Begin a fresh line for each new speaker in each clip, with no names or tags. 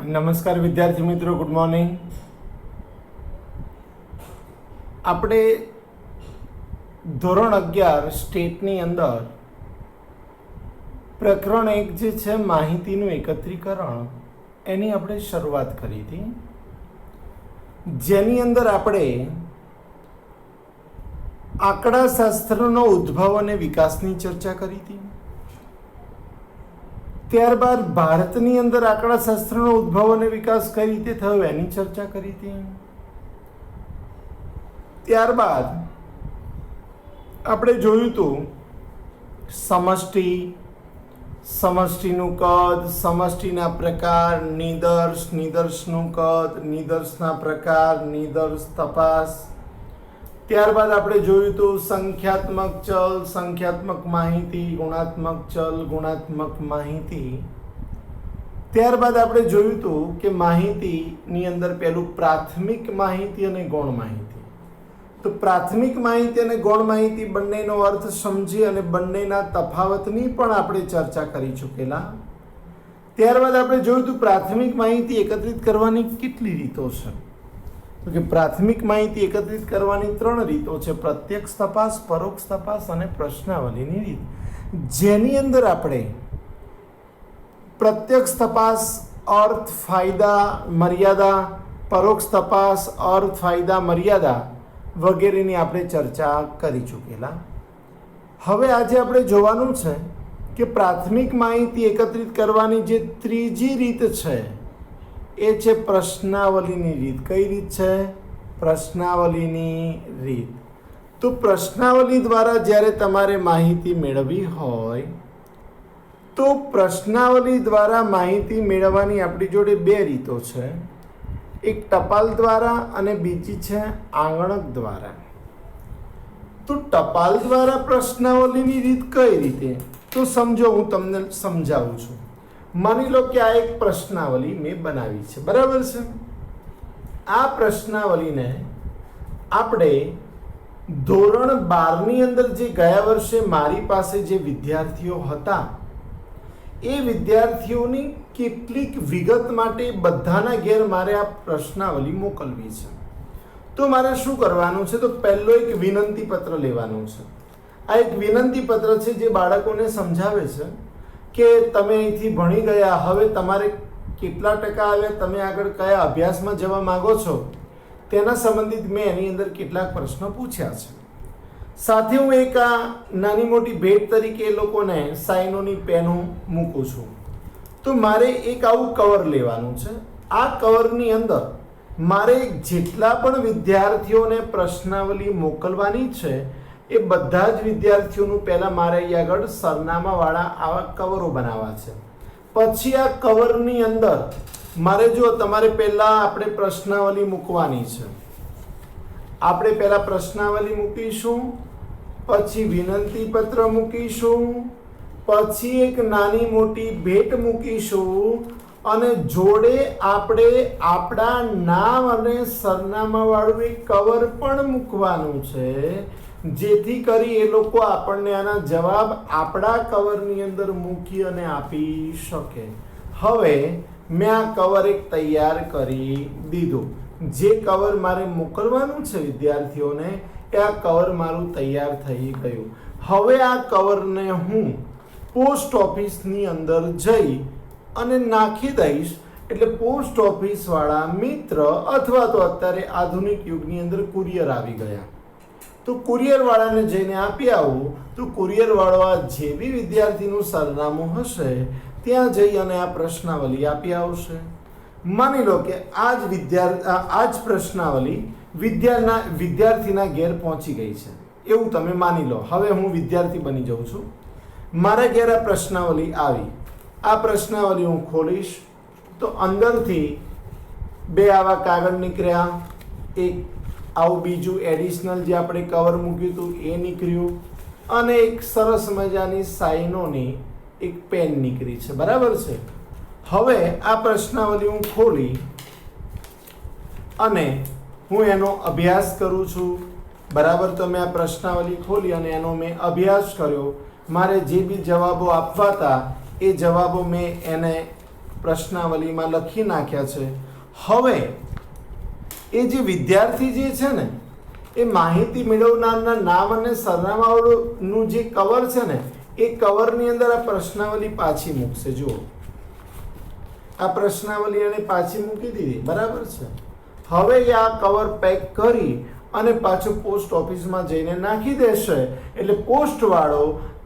નમસ્કાર વિદ્યાર્થી મિત્રો, ગુડ મોર્નિંગ. આપણે ધોરણ 11 સ્ટેટની અંદર પ્રકરણ 1 જે છે માહિતીનું એકત્રીકરણ, એની આપણે શરૂઆત કરી હતી, જેની અંદર આપણે આંકડાશાસ્ત્રનો ઉદ્ભવ અને વિકાસની ચર્ચા કરી હતી. ત્યારબાદ ભારતની અંદર આંકડાશાસ્ત્રનો ઉદ્ભવ અને વિકાસ કઈ રીતે થયો એની ચર્ચા કરી હતી. ત્યારબાદ આપણે જોયું હતું સમષ્ટિનું કદ, સમષ્ટિના પ્રકાર, નિદર્શનું કદ, નિદર્શના પ્રકાર, નિદર્શ તપાસ. ત્યારબાદ આપણે જોયું હતું સંખ્યાત્મક ચલ, સંખ્યાત્મક માહિતી, ગુણાત્મક ચલ, ગુણાત્મક માહિતી. ત્યારબાદ આપણે જોયું હતું કે માહિતીની અંદર પહેલું પ્રાથમિક માહિતી અને ગૌણ માહિતી. તો પ્રાથમિક માહિતી અને ગૌણ માહિતી બંનેનો અર્થ સમજી અને બંનેના તફાવતની પણ આપણે ચર્ચા કરી ચૂકેલા. ત્યારબાદ આપણે જોયું હતું પ્રાથમિક માહિતી એકત્રિત કરવાની કેટલી રીતો છે. તો કે પ્રાથમિક માહિતી એકત્રિત કરવાની 3 રીતો છે: પ્રત્યક્ષ તપાસ, પરોક્ષ તપાસ અને પ્રશ્નાવલીની રીત. જેની અંદર આપણે પ્રત્યક્ષ તપાસ, અર્થ, ફાયદા, મર્યાદા, પરોક્ષ તપાસ, અર્થ, ફાયદા, મર્યાદા વગેરેની આપણે ચર્ચા કરી ચૂકેલા. હવે આજે આપણે જોવાનું છે કે પ્રાથમિક માહિતી એકત્રિત કરવાની જે ત્રીજી રીત છે એ છે પ્રશ્નાવલીની રીત. કઈ રીત છે? પ્રશ્નાવલીની રીત. તો પ્રશ્નાવલી દ્વારા જ્યારે તમારે માહિતી મેળવવી હોય તો પ્રશ્નાવલી દ્વારા માહિતી મેળવવાની આપણી જોડે 2 રીતો છે. એક ટપાલ દ્વારા અને બીજી છે આંગણક દ્વારા. તો ટપાલ દ્વારા પ્રશ્નાવલીની રીત કઈ રીતે? તો સમજો, હું તમને સમજાવું છું. માની લો કે આ એક પ્રશ્નાવલી મેં બનાવી છે, બરાબર છે. આ પ્રશ્નાવલીને આપણે ધોરણ 12ની અંદર જે ગયા વર્ષે મારી પાસે જે વિદ્યાર્થીઓ હતા એ વિદ્યાર્થીઓની કેટલીક વિગત માટે બધાના ઘેર મારે આ પ્રશ્નાવલી મોકલવી છે. તો મારે શું કરવાનું છે? તો પહેલો એક વિનંતી પત્ર લેવાનું છે. આ એક વિનંતી પત્ર છે જે બાળકોને સમજાવે છે કે તમે અહીંથી ભણી ગયા, હવે તમારે કેટલા ટકા આવ્યા, તમે આગળ કયા અભ્યાસમાં જવા માંગો છો તેના સંબંધિત મેં એની અંદર કેટલાક પ્રશ્નો પૂછ્યા છે. સાથે હું એક આ નાની મોટી ભેટ તરીકે એ લોકોને સાઇનોની પેનો મૂકું છું. તો મારે એક આવું કવર લેવાનું છે. આ કવરની અંદર મારે જેટલા પણ વિદ્યાર્થીઓને પ્રશ્નાવલી મોકલવાની છે એ બધા જ વિદ્યાર્થીઓનું પહેલાં મારે અહીં આગળ સરનામાવાળા આવા કવરો બનાવવા છે. પછી આ કવરની અંદર મારે જો તમારે પહેલાં આપણે પ્રશ્નાવલી મૂકવાની છે. આપણે પહેલાં પ્રશ્નાવલી મૂકીશું, પછી વિનંતી પત્ર મૂકીશું, પછી એક નાની મોટી ભેટ મૂકીશું અને જોડે આપણે આપણા નામ અને સરનામાવાળું એક કવર પણ મૂકવાનું છે, જેથી કરી એ લોકો આપણને આના જવાબ આપણા કવરની અંદર મૂકી અને આપી શકે. હવે મેં આ કવર એક તૈયાર કરી દીધું. જે કવર મારે મોકલવાનું છે વિદ્યાર્થીઓને એ આ કવર મારું તૈયાર થઈ ગયું. હવે આ કવરને હું પોસ્ટ ઓફિસની અંદર જઈ અને નાખી દઈશ. એટલે પોસ્ટ ઓફિસવાળા મિત્ર અથવા તો અત્યારે આધુનિક યુગની અંદર કુરિયર આવી ગયા, તો કુરિયરવાળાને જઈને આપી આવું. તો કુરિયરવાળો આ જે બી વિદ્યાર્થીનું સરનામું હશે ત્યાં જઈ અને આ પ્રશ્નાવલી આપી આવશે. માની લો કે આ જ પ્રશ્નાવલી વિદ્યાર્થીના ઘેર પહોંચી ગઈ છે એવું તમે માની લો. હવે હું વિદ્યાર્થી બની જાઉં છું, મારા ઘેર આ પ્રશ્નાવલી આવી. આ પ્રશ્નાવલી હું ખોલીશ તો અંદરથી 2 આવા કાગળ નીકળ્યા, એક આવું બીજું એડિશનલ જે આપણે કવર મૂક્યું હતું એ નીકળ્યું, અને એક સરસ મજાની સાઇનોની એક પેન નીકળી છે, બરાબર છે. હવે આ પ્રશ્નાવલી હું ખોલી અને હું એનો અભ્યાસ કરું છું, બરાબર. તો મેં આ પ્રશ્નાવલી ખોલી અને એનો મેં અભ્યાસ કર્યો. મારે જે બી જવાબો આપવા હતા એ જવાબો મેં એને પ્રશ્નાવલીમાં લખી નાખ્યા છે. હવે એ જે વિદ્યાર્થી જે છે ને એ માહિતી મેળવનારના નામ અને સરનામાનું જે કવર છે ને એ કવરની અંદર આ પ્રશ્નાવલી પાછી મૂકશે. જુઓ, આ પ્રશ્નાવલી એને પાછી મૂકી દીધી, બરાબર છે. હવે આ કવર પેક કરી અને પાછું પોસ્ટ ઓફિસમાં જઈને નાખી દેશે. એટલે પોસ્ટ વાળો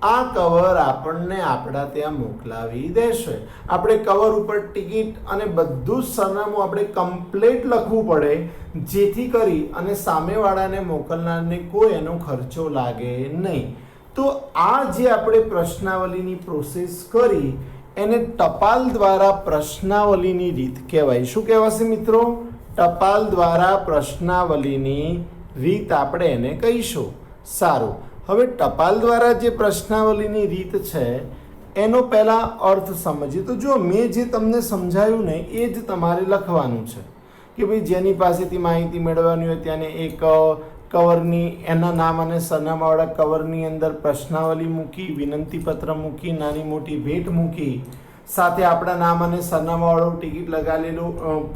આ કવર આપણને આપણા ત્યાં મોકલાવી દેશે. આપણે કવર ઉપર ટિકિટ અને બધું જ સરનામું આપણે કમ્પ્લીટ લખવું પડે, જેથી કરી અને સામેવાળાને મોકલનારને કોઈ એનો ખર્ચો લાગે નહીં. તો આ જે આપણે પ્રશ્નાવલીની પ્રોસેસ કરી એને ટપાલ દ્વારા પ્રશ્નાવલીની રીત કહેવાય. શું કહેવાશે મિત્રો? ટપાલ દ્વારા પ્રશ્નાવલીની રીત આપણે એને કહીશું. સારું, હવે ટપાલ દ્વારા જે પ્રશ્નાવલીની રીત છે એનો પહેલાં અર્થ સમજીએ. તો જો મેં જે તમને સમજાવ્યું ને એ જ તમારે લખવાનું છે કે ભાઈ જેની પાસેથી માહિતી મેળવવાની હોય ત્યાંને એક કવરની એના નામ અને સરનામાવાળા કવરની અંદર પ્રશ્નાવલી મૂકી, વિનંતીપત્ર મૂકી, નાની મોટી ભેટ મૂકી, સાથે આપણા નામ અને સરનામાવાળું ટિકિટ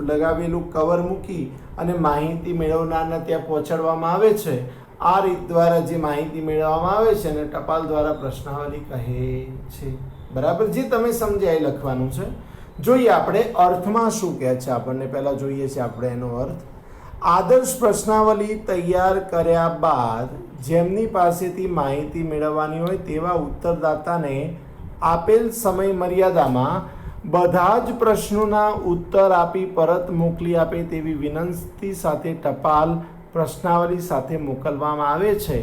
લગાવેલું કવર મૂકી અને માહિતી મેળવનારને ત્યાં પહોંચાડવામાં આવે છે. આ રીત દ્વારા જે માહિતી મેળવવામાં આવે છે અને ટપાલ દ્વારા પ્રશ્નાવલી કહે છે. બરાબર, જે તમે સમજ્યા એ લખવાનું છે. જોઈએ આપણે અર્થમાં શું કહે છે. આપણને પહેલાં જોઈએ છે આપણે એનો અર્થ. આદર્શ પ્રશ્નાવલી તૈયાર કર્યા બાદ જેમની પાસેથી માહિતી મેળવવાની હોય તેવા ઉત્તરદાતાને આપેલ સમય મર્યાદામાં બધા જ પ્રશ્નોના ઉત્તર આપી પરત મોકલી આપે તેવી વિનંતી સાથે ટપાલ પ્રશ્નાવલી સાથે મોકલવામાં આવે છે.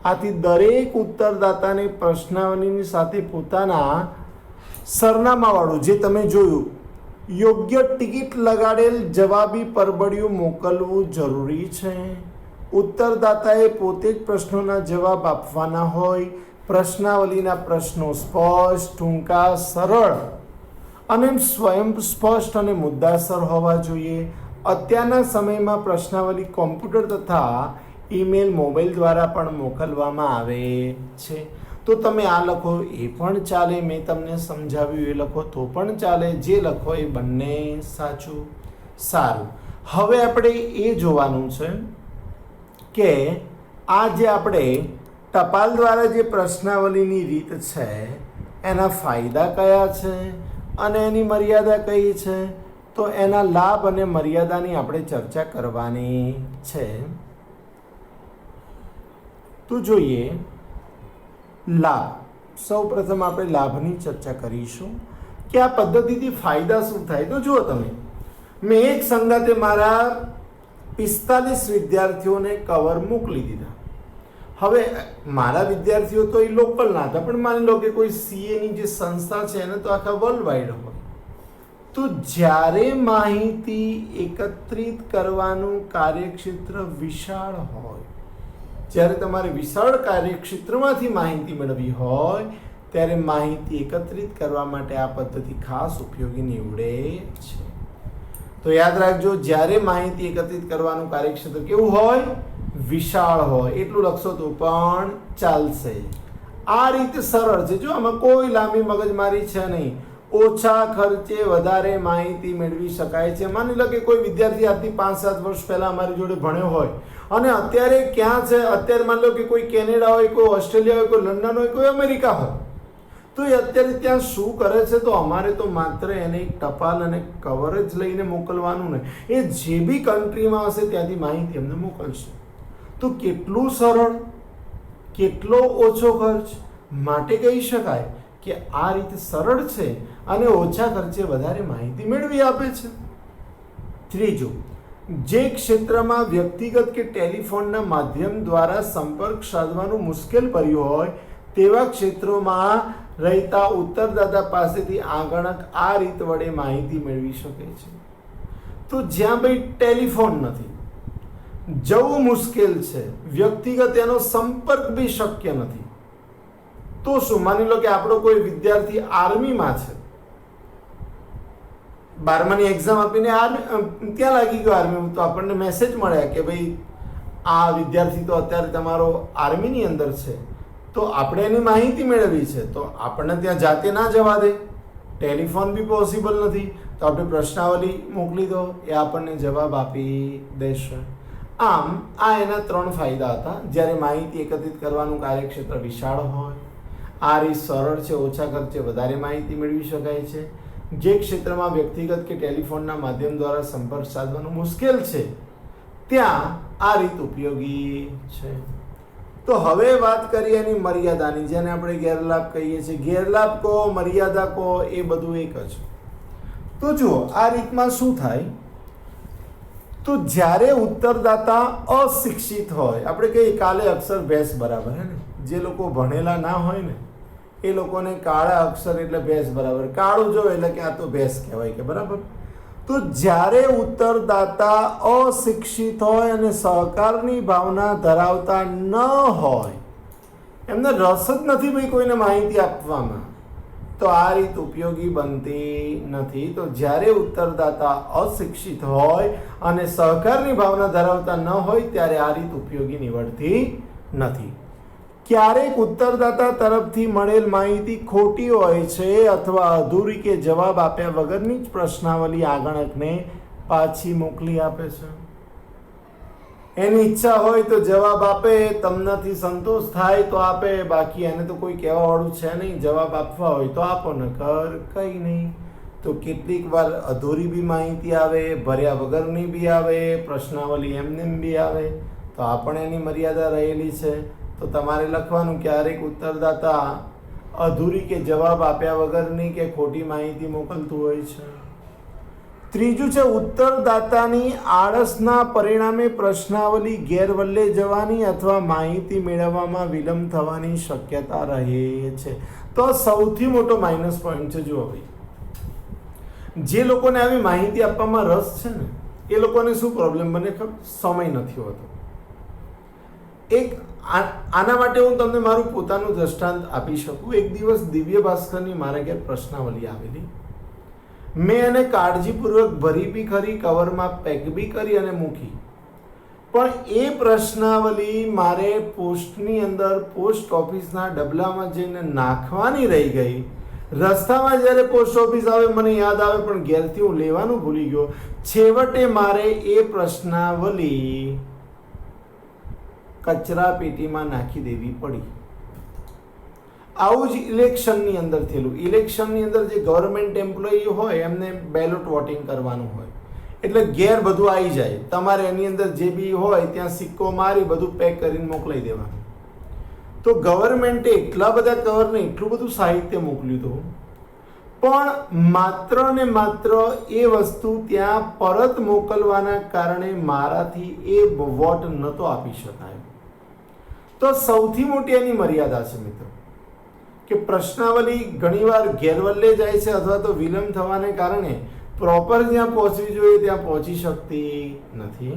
આથી દરેક ઉત્તરદાતાને પ્રશ્નાવલીની સાથે પોતાના સરનામાવાળું, જે તમે જોયું, યોગ્ય ટિકિટ લગાડેલ જવાબી પરબડિયું મોકલવું જરૂરી છે. ઉત્તરદાતાએ પોતે જ પ્રશ્નોના જવાબ આપવાના હોય. પ્રશ્નાવલીના પ્રશ્નો સ્પષ્ટ, ટૂંકા, સરળ અને સ્વયં સ્પષ્ટ અને મુદ્દાસર હોવા જોઈએ. અત્યારના સમયમાં પ્રશ્નાવલી કોમ્પ્યુટર તથા ઈમેલ, મોબાઈલ દ્વારા પણ મોકલવામાં આવે છે. તો તમે આ લખો એ પણ ચાલે, મેં તમને સમજાવ્યું એ લખો તો પણ ચાલે, જે લખો એ બંને સાચું. સારું, હવે આપણે એ જોવાનું છે કે આ જે આપણે ટપાલ દ્વારા જે પ્રશ્નાવલીની રીત છે એના ફાયદા કયા છે અને એની મર્યાદા કઈ છે. તો એના લાભ અને મર્યાદાની આપણે ચર્ચા કરવાની છે. તો જોઈએ લાભ. સૌ પ્રથમ આપણે લાભની ચર્ચા કરીશું કે આ પદ્ધતિથી ફાયદા શું થાય. તો જુઓ તમે, મેં એક સંગાતે મારા 45 વિદ્યાર્થીઓને કવર મોકલી દીધા. હવે મારા વિદ્યાર્થીઓ તો એ લોકલ ના હતા, પણ માની લો કે કોઈ સીએની જે સંસ્થા છે એને તો આખા વર્લ્ડ વાઇડ હોય. તો જ્યારે માહિતી એકત્રિત કરવાનું કાર્યક્ષેત્ર વિશાળ હોય, જ્યારે તમારે વિશાળ કાર્યક્ષેત્રમાંથી માહિતી મેળવી હોય ત્યારે માહિતી એકત્રિત કરવા માટે આ પદ્ધતિ ખાસ ઉપયોગી નીવડે છે. તો યાદ રાખજો, જ્યારે માહિતી એકત્રિત કરવાનું કાર્યક્ષેત્ર કેવું હોય? વિશાળ હોય. એટલું લખશો તો પણ ચાલશે. આ રીતે સરળ છે. જો આમાં કોઈ લાંબી મગજમારી છે નહીં. ઓછા ખર્ચે વધારે માહિતી મેળવી શકાય છે. માની લો કે કોઈ વિદ્યાર્થી આજથી 5-7 વર્ષ પહેલા અમારી જોડે ભણ્યો હોય અને અત્યારે ક્યાં છે, અત્યારે માની લો કે કોઈ કેનેડા હોય, કોઈ ઓસ્ટ્રેલિયા હોય, કોઈ લંડન હોય, કોઈ અમેરિકા હોય, તો એ અત્યારે ત્યાં શું કરે છે? તો અમારે તો માત્ર એને એક ટપાલ અને કવર જ લઈને મોકલવાનું ને એ જે બી કન્ટ્રીમાં હશે ત્યાંથી માહિતી અમને મોકલશે. તો કેટલું સરળ, કેટલો ઓછો ખર્ચ. માટે કહી શકાય કે આ રીતે સરળ છે અને ઓછા ખર્ચે વધારે માહિતી મેળવી આપે છે. ત્રીજું, જે ક્ષેત્રમાં વ્યક્તિગત કે ટેલિફોનના માધ્યમ દ્વારા સંપર્ક સાધવાનું મુશ્કેલ પડ્યું હોય તેવા ક્ષેત્રોમાં રહેતા ઉત્તરદાતા પાસેથી આગળક આ રીત વડે માહિતી મેળવી શકે છે. તો જ્યાં ભાઈ ટેલિફોન નથી, જવું મુશ્કેલ છે, વ્યક્તિગત એનો સંપર્ક બી શક્ય નથી, તો શું? માની લો કે આપણો કોઈ વિદ્યાર્થી આર્મીમાં છે, 12માની એક્ઝામ આપીને ત્યાં લાગી ગયો આર્મીમાં, તો આપણને મેસેજ મળ્યા કે ભાઈ આ વિદ્યાર્થી તો અત્યારે તમારો આર્મીની અંદર છે, તો આપણે એની માહિતી મેળવી છે, તો આપણને ત્યાં જાતે ના જવા દે, ટેલિફોન બી પોસિબલ નથી, તો આપણે પ્રશ્નાવલી મોકલી દો, એ આપણને જવાબ આપી દેશે. આમ આ એના 3 ફાયદા હતા. જ્યારે માહિતી એકત્રિત કરવાનું કાર્યક્ષેત્ર વિશાળ હોય, આ રીત સરળ છે, ઓછા ખર્ચે વધારે માહિતી મેળવી શકાય છે. જે ક્ષેત્રમાં વ્યક્તિગત કે ટેલિફોનના માધ્યમ દ્વારા સંપર્ક સાધવાનું મુશ્કેલ છે, ત્યાં આ રીત ઉપયોગી છે. તો હવે વાત કરીએ એની મર્યાદાની, જેને આપણે ગેરલાભ કહીએ છીએ. ગેરલાભ કહો, મર્યાદા કહો, એ બધું એક જ. તો જુઓ આ રીતમાં શું થાય, તો જ્યારે ઉત્તરદાતા અશિક્ષિત હોય, આપણે કહીએ કાલે અક્ષર ભેંસ બરાબર, હે ને, જે લોકો ભણેલા ના હોય ને એ લોકોને કાળા અક્ષર એટલે ભેંસ બરાબર, કાળું જો એટલે કે આ તો ભેંસ કહેવાય કે બરાબર. તો જ્યારે ઉત્તરદાતા અશિક્ષિત હોય અને સહકારની ભાવના ધરાવતા ન હોય, એમને રસ જ નથી ભાઈ કોઈને માહિતી આપવામાં, તો આ રીત ઉપયોગી બનતી નથી. તો જ્યારે ઉત્તરદાતા અશિક્ષિત હોય અને સહકારની ભાવના ધરાવતા ન હોય ત્યારે આ રીત ઉપયોગી નીવડતી નથી. ક્યારેક ઉત્તરદાતા તરફથી મળેલ માહિતી ખોટી હોય છે અથવા અધૂરી કે જવાબ આપ્યા વગરની જ પ્રશ્નાવલી આગળકને પાછી મોકલી આપે છે. એની ઈચ્છા હોય તો જવાબ આપે, તમનાથી સંતોષ થાય તો આપે, બાકી એને તો કોઈ કહેવા વાળું છે નહીં. જવાબ આપવા હોય તો આપો, નકર કંઈ નહીં. તો કેટલીક વાર અધૂરી બી માહિતી આવે, ભર્યા વગરની બી આવે, પ્રશ્નાવલી એમને બી આવે, તો આ પણ એની મર્યાદા રહેલી છે. તો તમારે લખવાનું, ક્યારેક ઉત્તરદાતા અધૂરી કે જવાબ આપ્યા વગરની કે ખોટી માહિતી મોકલતું હોય છે. ત્રીજું છે ઉત્તરદાતાની આળસના પરિણામે પ્રશ્નાવલી ગેરવલ્લે જવાની અથવા માહિતી મેળવવામાં વિલંબ થવાની શક્યતા રહે છે. તો સૌથી મોટો માઇનસ પોઈન્ટ છે. જુઓ ભાઈ, જે લોકોને આવી માહિતી આપવામાં રસ છે ને એ લોકોને શું પ્રોબ્લેમ બને ખબર? સમય નથી હોતો. એક આના માટે હું તમને મારું પોતાનું દ્રષ્ટાંત આપી શકું. એક દિવસ દિવ્ય ભાસ્કરની મારા ઘેર પ્રશ્નાવલી આવેલી. મેં એને કાળજીપૂર્વક ભરી બી ખરી, કવરમાં પેક બી કરી અને મૂકી. પણ એ પ્રશ્નાવલી મારે પોસ્ટની અંદર પોસ્ટ ઓફિસના ડબલામાં જઈને નાખવાની રહી ગઈ. રસ્તામાં જ્યારે પોસ્ટ ઓફિસ આવે મને યાદ આવે, પણ ઘેરથી હું લેવાનું ભૂલી ગયો. છેવટે મારે એ પ્રશ્નાવલી કચરા પેટીમાં નાખી દેવી પડી. આવું જ ઇલેક્શનની અંદર થયેલું. ઇલેક્શનની અંદર જે ગવર્મેન્ટ એમ્પ્લોયી હોય એમને બેલોટ વોટિંગ કરવાનું હોય, એટલે ઘેર બધું આવી જાય. તમારે એની અંદર જે બી હોય ત્યાં સિક્કો મારી બધું પેક કરીને મોકલાઈ દેવાનું. તો ગવર્મેન્ટે એટલા બધા કવરને એટલું બધું સાહિત્ય મોકલ્યું હતું, પણ માત્ર ને માત્ર એ વસ્તુ ત્યાં પરત મોકલવાના કારણે મારાથી એ વોટ નહોતો આપી શકાય. તો સૌથી મોટી એની મર્યાદા છે મિત્રો, કે પ્રશ્નાવલી ઘણીવાર ગેરવલ્લે જાય છે અથવા તો વિલંબ થવાને કારણે પ્રોપર જ્યાં પહોંચવી જોઈએ ત્યાં પહોંચી શકતી નથી.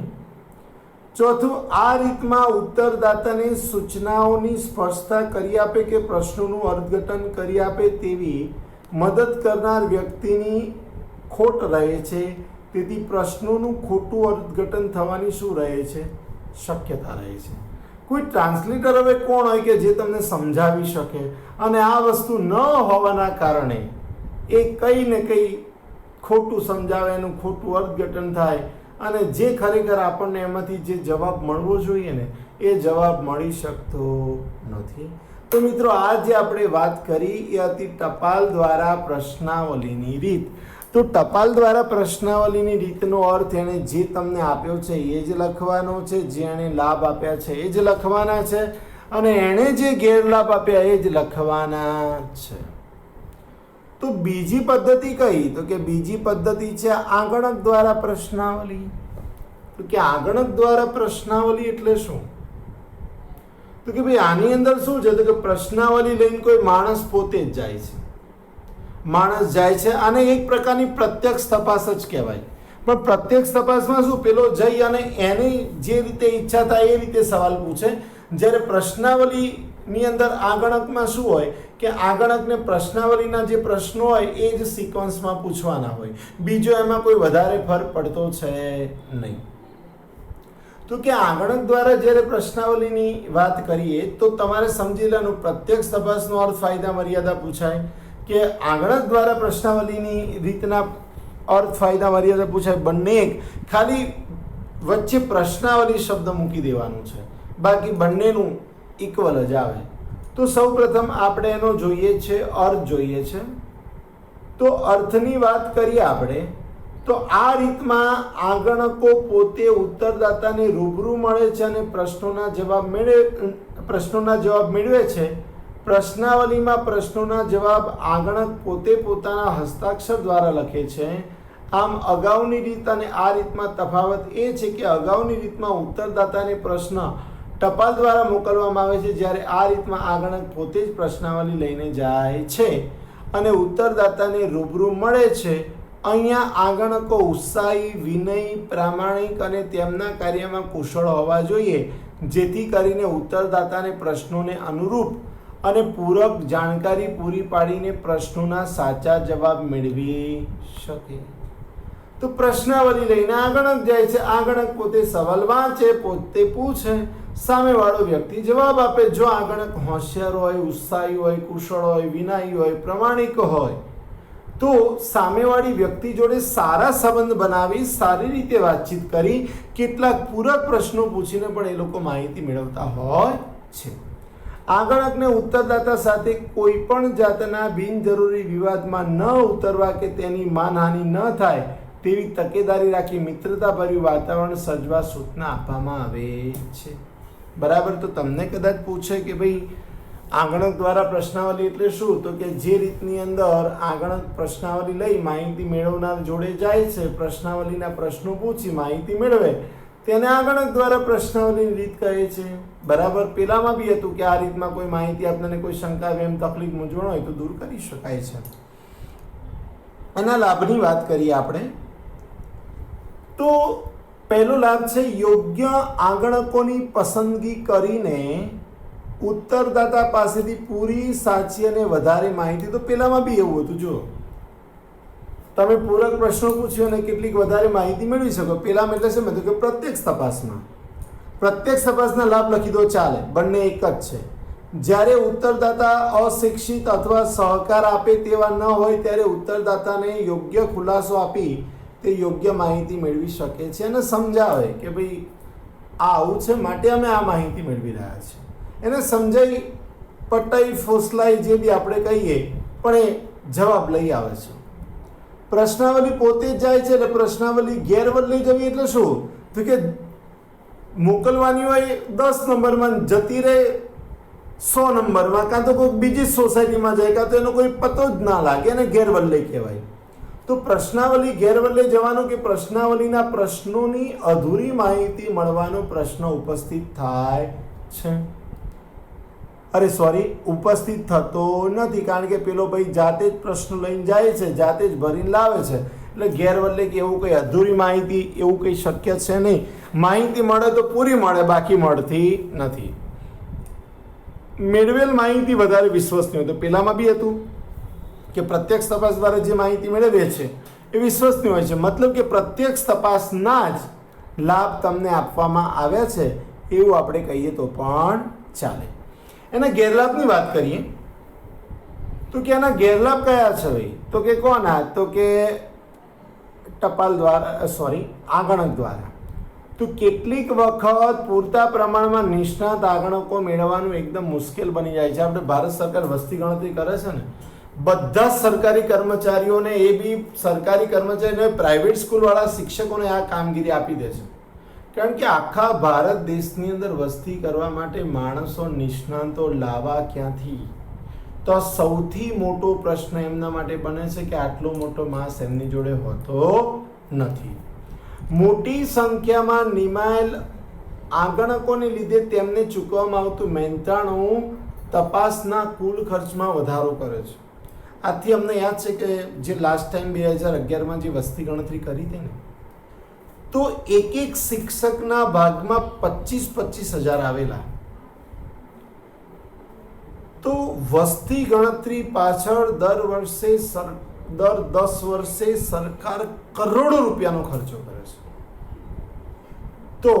ચોથું, આ રીતમાં ઉત્તરદાતાને સૂચનાઓની સ્પષ્ટતા કરી આપે કે પ્રશ્નોનું અર્થઘટન કરી આપે તેવી મદદ કરનાર વ્યક્તિની ખોટ રહે છે. તેથી પ્રશ્નોનું ખોટું અર્થઘટન થવાની શું રહે છે? શક્યતા રહે છે. કોઈ ટ્રાન્સલેટર હવે કોણ હોય કે જે તમને સમજાવી શકે, અને આ વસ્તુ ન હોવાના કારણે એ કંઈ ને કંઈ ખોટું સમજાવે, એનું ખોટું અર્થઘટન થાય અને જે ખરેખર આપણને એમાંથી જે જવાબ મળવો જોઈએ ને એ જવાબ મળી શકતો નથી. તો મિત્રો, આ જે આપણે વાત કરી એ હતી ટપાલ દ્વારા પ્રશ્નાવલીની રીત. તો ટપાલ દ્વારા પ્રશ્નાવલીની રીતનો અર્થ એણે જે તમને આપ્યો છે એ જ લખવાનો છે, જે એણે લાભ આપ્યા છે એ જ લખવાના છે, અને એણે જે ગેરલાભ આપ્યા એ જ લખવાના છે. તો બીજી પદ્ધતિ કઈ? તો કે બીજી પદ્ધતિ છે આંગણક દ્વારા પ્રશ્નાવલી. તો કે આંગણક દ્વારા પ્રશ્નાવલી એટલે શું? તો કે ભાઈ આની અંદર શું છે? તો કે પ્રશ્નાવલી લઈને કોઈ માણસ પોતે જ જાય છે. માણસ જાય છે અને એક પ્રકારની પ્રત્યક્ષ તપાસ જ કહેવાય. પણ પ્રત્યક્ષ તપાસમાં શું, પેલો જઈ અને એની જે રીતે ઈચ્છા થાય એ રીતે સવાલ પૂછે. જ્યારે પ્રશ્નાવલીની અંદર આંગણકમાં શું હોય કે આંગણકને પ્રશ્નાવલીના જે પ્રશ્નો હોય એ જ સિક્વન્સમાં પૂછવાના હોય, બીજો એમાં કોઈ વધારે ફરક પડતો છે નહીં. તો કે આંગણક દ્વારા જ્યારે પ્રશ્નાવલીની વાત કરીએ તો તમારે સમજી લેવાનું, પ્રત્યક્ષ તપાસનો અર્થ ફાયદા મર્યાદા પૂછાય, કે આંગણક દ્વારા પ્રશ્નાવલીની રીતના અર્થ ફાયદા મર્યાદા પૂછાય બંને એક, ખાલી વચ્ચે પ્રશ્નાવલી શબ્દ મૂકી દેવાનું છે, બાકી બંનેનું ઇક્વલ જ આવે. તો સૌ પ્રથમ આપણે એનો જોઈએ છે અર્થ જોઈએ છે. તો અર્થની વાત કરીએ આપણે તો આ રીતમાં આંગણકો પોતે ઉત્તરદાતાને રૂબરૂ મળે છે અને પ્રશ્નોના જવાબ મેળવે છે. પ્રશ્નાવલીમાં પ્રશ્નોના જવાબ આંગણક પોતે પોતાના હસ્તાક્ષર દ્વારા લખે છે. આમ અગાઉની રીત અને આ રીતમાં તફાવત એ છે કે અગાઉની રીતમાં ઉત્તરદાતાને પ્રશ્ન ટપાલ દ્વારા મોકલવામાં આવે છે, જ્યારે આ રીતમાં આંગણક પોતે જ પ્રશ્નાવલી લઈને જાય છે અને ઉત્તરદાતાને રૂબરૂ મળે છે. અહીંયા આંગણકો ઉત્સાહી, વિનયી, પ્રામાણિક અને તેમના કાર્યમાં કુશળ હોવા જોઈએ, જેથી કરીને ઉત્તરદાતાને પ્રશ્નોને અનુરૂપ અને પૂરક જાણકારી પૂરી પાડીને પ્રશ્નોના સાચા જવાબ મેળવી શકે. તો પ્રશ્નાવલી લઈને આંગણક જાય છે. આંગણક પોતે સવાલ વાંચે, પોતે પૂછે, સામેવાળો વ્યક્તિ જવાબ આપે. જો આંગણક હોશિયાર હોય, ઉત્સાહી હોય, કુશળ હોય, વિનયી હોય, પ્રમાણિક હોય તો સામેવાળી વ્યક્તિ જોડે સારા સંબંધ બનાવી સારી રીતે વાતચીત કરી કેટલાક પૂરક પ્રશ્નો પૂછીને પણ એ લોકો માહિતી મેળવતા હોય છે. આંગણકને ઉત્તરદાતા સાથે કોઈ પણ જાતના બિનજરૂરી વિવાદમાં ન ઉતરવા કે તેની માનહાનિ ન થાય તેવી તકેદારી રાખી મિત્રતાભર્યું વાતાવરણ સર્જવા સૂચના આપવામાં આવે છે. બરાબર. તો તમને કદાચ પૂછે કે ભાઈ આંગણક દ્વારા પ્રશ્નાવલી એટલે શું, તો કે જે રીતની અંદર આંગણક પ્રશ્નાવલી લઈ માહિતી મેળવનાર જોડે જાય છે, પ્રશ્નાવલીના પ્રશ્નો પૂછી માહિતી મેળવે તેને આંગણક દ્વારા પ્રશ્નાવલીની રીત કહે છે. બરાબર. પેલામાં બી હતું કે આ રીતમાં કોઈ માહિતી આપણને કોઈ શંકા, વેમ, તકલીફ, મૂંઝવણ હોય તો દૂર કરી શકાય છે. આના લાભની વાત કરીએ આપણે તો પહેલો લાભ છે યોગ્ય આંગણકોની પસંદગી કરીને ઉત્તરદાતા પાસેથી પૂરી, સાચી અને વધારે માહિતી. તો પેલામાં બી એવું હતું, જો તમે પૂરક પ્રશ્નો પૂછ્યો અને કેટલીક વધારે માહિતી મેળવી શકો. પેલામાં એટલે શું હતું કે પ્રત્યક્ષ તપાસના લાભ લખી દો ચાલે, બંને એક જ છે. જ્યારે ઉત્તરદાતા અશિક્ષિત અથવા સહકાર આપે તેવા ન હોય ત્યારે ઉત્તરદાતાને યોગ્ય ખુલાસો આપી તે યોગ્ય માહિતી મેળવી શકે છે અને સમજાવે કે ભાઈ આ આવું છે માટે અમે આ માહિતી મેળવી રહ્યા છીએ. એને સમજાઈ, પટાઈ, ફોસલાઈ જે બી આપણે કહીએ પણ એ જવાબ લઈ આવે છે. પ્રશ્નાવલી પોતે જ જાય છે એટલે પ્રશ્નાવલી ઘેરવલ લઈ જવી એટલે શું, તો કે મોકલવાની હોય 10 નંબરમાં જતી રહે 100 નંબરમાં, કાં તો કોઈ બીજી સોસાયટીમાં જાય, કાં તો એનો કોઈ પતો જ ના લાગે, એને ઘેરવલ્લે કહેવાય. તો પ્રશ્નાવલી ઘેરવલ્લે જવાનું કે પ્રશ્નાવલીના પ્રશ્નોની અધૂરી માહિતી મળવાનો પ્રશ્ન ઉપસ્થિત થાય છે. ઉપસ્થિત થતો નથી, કારણ કે પેલો ભાઈ જાતે જ પ્રશ્નો લઈને જાય છે, જાતે જ ભરીને લાવે છે. એટલે ઘેરવલ્લે કે એવું કંઈ અધૂરી માહિતી એવું કંઈ શક્ય છે નહીં. માહિતી મળે તો પૂરી મળે, બાકી મળતી નથી. મેળવેલ માહિતી વધારે વિશ્વસનીય હોય. તો પેલામાં બી હતું કે પ્રત્યક્ષ તપાસ દ્વારા જે માહિતી મેળવે છે એ વિશ્વસનીય હોય છે. મતલબ કે પ્રત્યક્ષ તપાસના જ લાભ તમને આપવામાં આવ્યા છે એવું આપણે કહીએ તો પણ ચાલે. એના ગેરલાભની વાત કરીએ તો કે એના ગેરલાભ કયા છે ભાઈ, તો કે કોના, તો કે ટપાલ દ્વારા આંગણક દ્વારા. તો કેટલીક વખત પૂરતા પ્રમાણમાં નિષ્ણાત આંગણકો મેળવવાનું એકદમ મુશ્કેલ બની જાય છે. આપણે ભારત સરકાર વસ્તી ગણતરી કરે છે ને, બધા સરકારી કર્મચારીઓને, એ બી સરકારી કર્મચારીઓને, પ્રાઇવેટ સ્કૂલવાળા શિક્ષકોને આ કામગીરી આપી દે છે. કારણ કે આખા ભારત દેશની અંદર વસ્તી કરવા માટે માણસો, નિષ્ણાતો લાવવા ક્યાંથી? તો સૌથી મોટો પ્રશ્ન એમના માટે બને છે કે આટલો મોટો માસ એમની જોડે હોતો નથી. મોટી સંખ્યામાં નિમાયેલ આંગણકોને લીધે તેમને ચૂકવવામાં આવતું મહેનતાણું તપાસના કુલ ખર્ચમાં વધારો કરે છે. આથી અમને યાદ છે કે જે લાસ્ટ ટાઈમ 2011માં જે વસ્તી ગણતરી કરી હતી ને, તો એક શિક્ષકના ભાગમાં 25,000 આવેલા. તો વસ્તી ગણતરી પાછળ દર 10 વર્ષે સરકાર કરોડો રૂપિયાનો ખર્ચો કરે છે. તો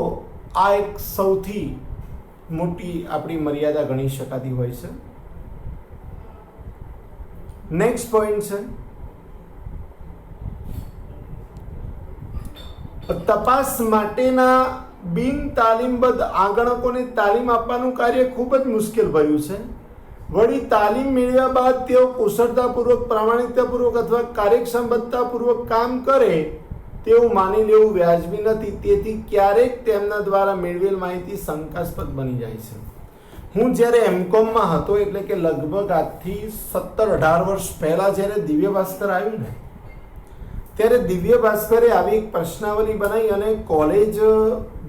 આ એક સૌથી મોટી આપણી મર્યાદા ગણી શકાતી હોય છે. નેક્સ્ટ પોઈન્ટ છે તપાસ માટેના બિન તાલીમબદ્ધ આંગણકોને તાલીમ આપવાનું કાર્ય ખૂબ જ મુશ્કેલ ભર્યું છે. વળી તાલીમ મેળવ્યા બાદ તેઓ કુશળતાપૂર્વક, પ્રામાણિકતાપૂર્વક અથવા કાર્યક્ષમતાપૂર્વક કામ કરે તેવું માની લેવું વ્યાજબી નથી. તેથી ક્યારેક તેમના દ્વારા મેળવેલ માહિતી શંકાસ્પદ બની જાય છે. હું જ્યારે એમકોમમાં હતો, એટલે કે લગભગ આજથી 17-18 વર્ષ પહેલાં જ્યારે દિવ્ય ભાસ્કર આવ્યું ને, ત્યારે દિવ્ય ભાસ્કરે આવી એક પ્રશ્નાવલી બનાવી અને કોલેજ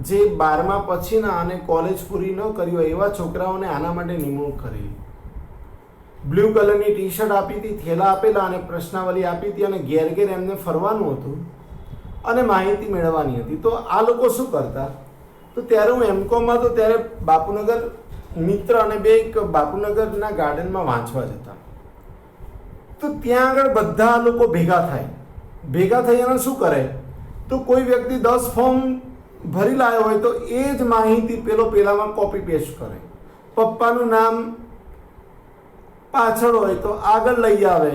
જે 12મા પછીના અને કોલેજ પૂરી ન કરી હોય એવા છોકરાઓને આના માટે નિમણૂક કરેલી. બ્લુ કલરની ટી શર્ટ આપી હતી, થેલા આપેલા અને પ્રશ્નાવલી આપી હતી અને ઘેર ઘેર એમને ફરવાનું હતું અને માહિતી મેળવવાની હતી. તો આ લોકો શું કરતા, તો ત્યારે હું એમકોમમાં હતો ત્યારે બાપુનગર મિત્ર અને બે એક બાપુનગરના ગાર્ડનમાં વાંચવા જતા. તો ત્યાં આગળ બધા લોકો ભેગા થઈ અને શું કરે, તો કોઈ વ્યક્તિ 10 ફોર્મ ભરી લાવ્યો હોય તો એ જ માહિતી પેલામાં કોપી પેસ્ટ કરે. પપ્પાનું નામ પાછળ હોય તો આગળ લઈ આવે.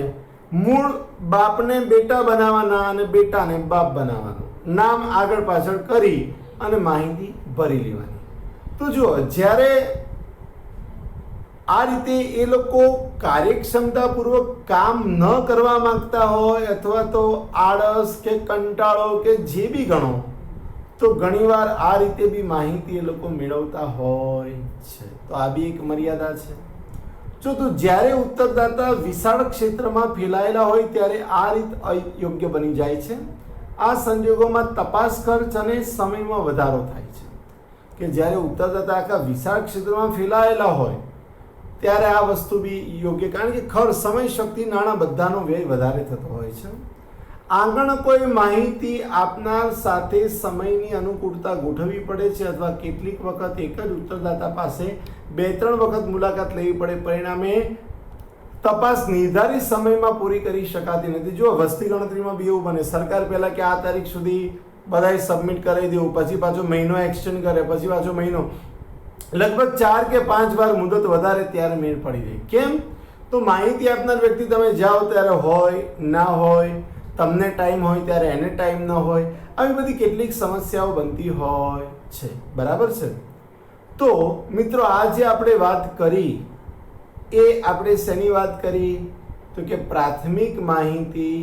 મૂળ બાપને બેટા બનાવવાના અને બેટાને બાપ બનાવવાનો, નામ આગળ પાછળ કરી અને માહિતી ભરી લેવાની. તો જુઓ, જ્યારે આ રીતે એ લોકો કાર્યક્ષમતાપૂર્વક કામ ન કરવા માંગતા હોય અથવા તો આળસ કે કંટાળો કે જે બી ગણો, તો ઘણીવાર આ રીતે બી માહિતી એ લોકો મેળવતા હોય છે. તો આ બી એક મર્યાદા છે. જો તો જ્યારે ઉત્તરદાતા વિશાળ ક્ષેત્રમાં ફેલાયેલા હોય ત્યારે આ રીત અયોગ્ય બની જાય છે. આ સંજોગોમાં તપાસ ખર્ચ અને સમયમાં વધારો થાય છે. કે જ્યારે ઉત્તરદાતા આખા વિશાળ ક્ષેત્રમાં ફેલાયેલા હોય ત્યારે આ વસ્તુ બી યોગ્ય, કારણ કે ખર્ચ, સમય, શક્તિ, નાણાં બધાનો વ્યય વધારે થતો હોય છે. આંગણકોએ માહિતી આપનાર સાથે સમયની અનુકૂળતા ગોઠવવી પડે છે અથવા કેટલીક વખત એક જ ઉત્તરદાતા પાસે 2-3 વખત મુલાકાત લેવી પડે. પરિણામે તપાસ નિર્ધારિત સમયમાં પૂરી કરી શકાતી નથી. જો વસ્તી ગણતરીમાં બી એવું બને, સરકાર પહેલાં કે આ તારીખ સુધી બધાએ સબમિટ કરાવી દેવું, પછી પાછો મહિનો એક્સટેન્ડ કરે, પછી પાછો મહિનો, લગભગ 4 કે 5 વાર મુદત વધારે, ત્યારે મેળ પડી જાય. કેમ? તો માહિતી આપનાર વ્યક્તિ તમે જાઓ ત્યારે હોય ના હોય, તમને ટાઈમ હોય ત્યારે એને ટાઈમ ન હોય, આવી બધી કેટલીક સમસ્યાઓ બનતી હોય છે. બરાબર છે? તો મિત્રો, આ જે આપણે વાત કરી એ આપણે શેની વાત કરી, તો કે પ્રાથમિક માહિતી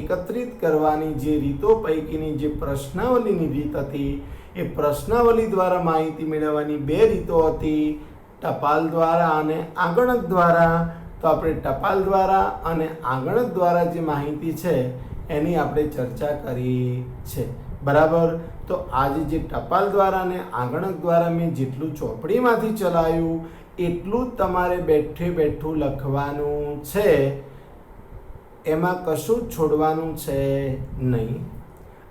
એકત્રિત કરવાની જે રીતો પૈકીની જે પ્રશ્નાવલીની રીત હતી, એ પ્રશ્નાવલી દ્વારા માહિતી મેળવવાની 2 રીતો હતી, ટપાલ દ્વારા અને આંગણક દ્વારા. તો આપણે ટપાલ દ્વારા અને આંગણક દ્વારા જે માહિતી છે એની આપણે ચર્ચા કરી છે. બરાબર? તો આજે જે ટપાલ દ્વારા અને આંગણક દ્વારા મેં જેટલું ચોપડીમાંથી ચલાવ્યું એટલું જ તમારે બેઠું લખવાનું છે, એમાં કશું જ છોડવાનું છે નહીં.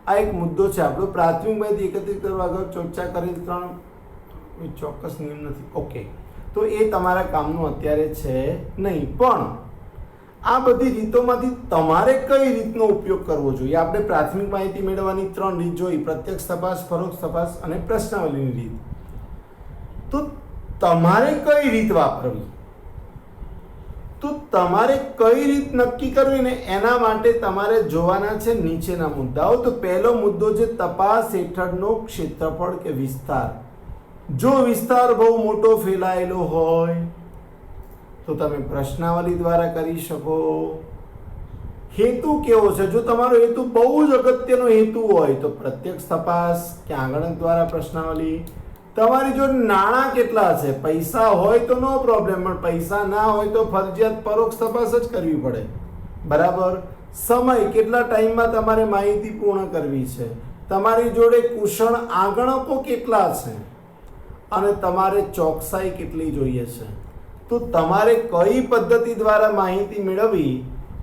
આ એક મુદ્દો છે આપણો. પ્રાથમિક માહિતી એકત્રિત કરવા આગળ ચર્ચા કરેલ 3 ચોક્કસ નિયમ નથી. ઓકે, તો એ તમારા કામનું અત્યારે છે નહીં. પણ આ બધી રીતોમાંથી તમારે કઈ રીતનો ઉપયોગ કરવો જોઈએ? આપણે પ્રાથમિક માહિતી મેળવવાની 3 રીત જોઈ: પ્રત્યક્ષ તપાસ, પરોક્ષ તપાસ અને પ્રશ્નાવલીની રીત. તો તમારે કઈ રીત વાપરવી, તો તમારે કઈ રીત નક્કી કરવી ને એના માટે તમારે જોવાના છે નીચેના મુદ્દાઓ. તો પહેલો મુદ્દો છે તપાસ હેઠળનો ક્ષેત્રફળ કે વિસ્તાર. જો વિસ્તાર બહુ મોટો ફેલાયેલો હોય તો તમે પ્રશ્નાવલી દ્વારા કરી શકો. હેતુ કેવો છે? જો તમારો હેતુ બહુ જ અગત્યનો હેતુ હોય તો પ્રત્યક્ષ તપાસ કે આંગણક દ્વારા પ્રશ્નાવલી. તમારી જો નાણાં કેટલા છે, પૈસા હોય તો નો પ્રોબ્લેમ, પણ પૈસા ના હોય તો ફરજિયાત પરોક્ષ તપાસ જ કરવી પડે. બરાબર? સમય, કેટલા ટાઈમમાં તમારે માહિતી પૂર્ણ કરવી છે, તમારી જોડે કુશળ આંગણકો કેટલા છે અને તમારે ચોકસાઈ કેટલી જોઈએ છે. તો તમારે કઈ પદ્ધતિ દ્વારા માહિતી મેળવવી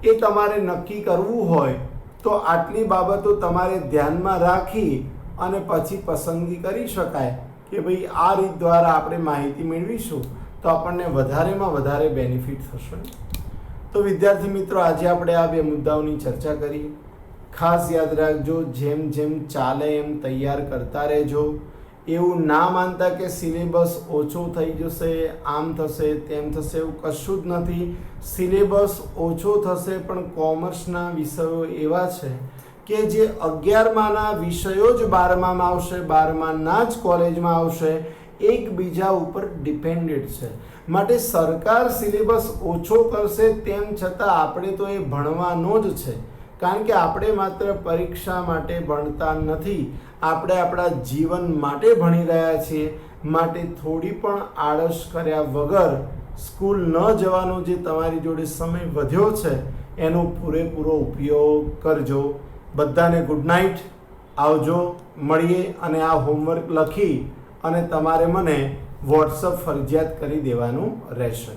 એ તમારે નક્કી કરવું હોય તો આટલી બાબતો તમારે ધ્યાનમાં રાખી અને પછી પસંદગી કરી શકાય કે ભાઈ આ રીત દ્વારા આપણે માહિતી મેળવીશું તો આપણને વધારેમાં વધારે બેનિફિટ થશે. તો વિદ્યાર્થી મિત્રો, આજે આપણે આ 2 મુદ્દાઓની ચર્ચા કરી. ખાસ યાદ રાખજો, જેમ જેમ ચાલે એમ તૈયાર કરતા રહેજો. એવું ના માનતા કે સિલેબસ ઓછો થઈ જશે, આમ થશે તેમ થશે, એવું કશું જ નથી. સિલેબસ ઓછો થશે પણ કોમર્સના વિષયો એવા છે કે જે 11માના વિષયો જ 12મામાં આવશે, 12માના જ કોલેજમાં આવશે, એકબીજા ઉપર ડિપેન્ડેડ છે. માટે સરકાર સિલેબસ ઓછો કરશે તેમ છતાં આપણે તો એ ભણવાનો જ છે, કારણ કે આપણે માત્ર પરીક્ષા માટે ભણતા નથી, આપણે આપણા જીવન માટે ભણી રહ્યા છીએ. માટે થોડી પણ આળસ કર્યા વગર સ્કૂલ ન જવાનો જે તમારી જોડે સમય વધ્યો છે એનો પૂરેપૂરો ઉપયોગ કરજો. બધાને ગુડ નાઇટ. આવજો, મળીએ. અને આ હોમવર્ક લખી અને તમારે મને વોટ્સઅપ ફરજિયાત કરી દેવાનું રહેશે.